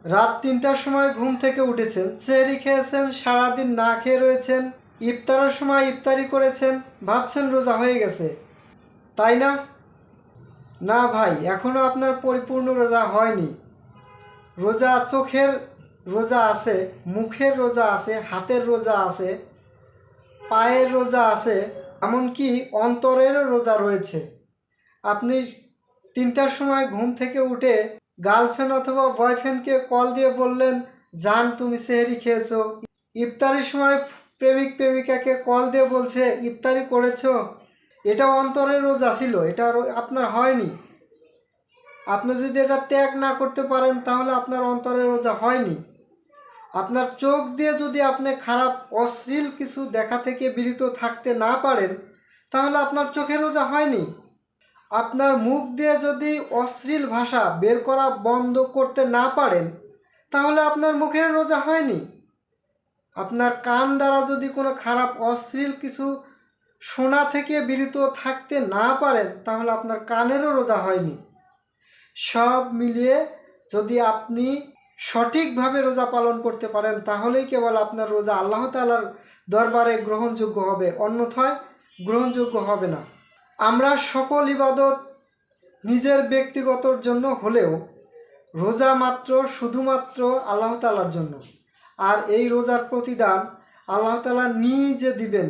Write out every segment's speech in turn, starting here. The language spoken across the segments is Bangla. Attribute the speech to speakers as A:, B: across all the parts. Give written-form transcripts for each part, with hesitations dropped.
A: রাত ৩টার সময় ঘুম থেকে উঠেছেন, সেহরি খেয়েছেন, সারাদিন না খেয়ে রয়েছেন, ইফতারের সময় ইফতারি করেছেন, ভাবছেন রোজা হয়ে গেছে, তাই না? না ভাই, এখনও আপনার পরিপূর্ণ রোজা হয়নি। রোজা চোখের রোজা আছে, মুখের রোজা আছে, হাতের রোজা আছে, পায়ের রোজা আছে, এমনকি অন্তরেরও রোজা রয়েছে। আপনি ৩টার সময় ঘুম থেকে উঠে গার্লফ্রেন্ড অথবা বয়ফ্রেন্ডকে কল দিয়ে বললেন, জান তুমি সেহরি খেয়েছো। ইফতারির সময় প্রেমিক প্রেমিকাকে কল দিয়ে বলছে ইফতারি করেছো। এটা অন্তরের রোজা ছিল, এটা আপনার হয়নি। আপনি যদি এটা ত্যাগ না করতে পারেন তাহলে আপনার অন্তরের রোজা হয়নি। আপনার চোখ দিয়ে যদি আপনি খারাপ অশ্লীল কিছু দেখা থেকে বিরত থাকতে না পারেন তাহলে আপনার চোখের রোজা হয়নি। আপনার মুখ দিয়ে যদি অশ্লীল ভাষা বের করা বন্ধ করতে না পারেন তাহলে আপনার মুখের রোজা হয়নি। আপনার কান দ্বারা যদি কোনো খারাপ অশ্লীল কিছু শোনা থেকে বিরত থাকতে না পারেন তাহলে আপনার কানেরও রোজা হয়নি। সব মিলিয়ে যদি আপনি সঠিকভাবে রোজা পালন করতে পারেন তাহলেই কেবল আপনার রোজা আল্লাহ তাআলার দরবারে গ্রহণযোগ্য হবে, অন্যথায় গ্রহণযোগ্য হবে না। আমরা সকল ইবাদত নিজের ব্যক্তিগতর জন্য হলেও রোজা মাত্র শুধুমাত্র আল্লাহ তাআলার জন্য, আর এই রোজার প্রতিদান আল্লাহ তাআলা নিজে দিবেন।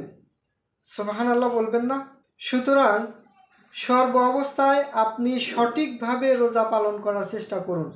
A: সুবহানাল্লাহ বলবেন না? সুতরাং সর্ব অবস্থায় আপনি সঠিকভাবে রোজা পালন করার চেষ্টা করুন।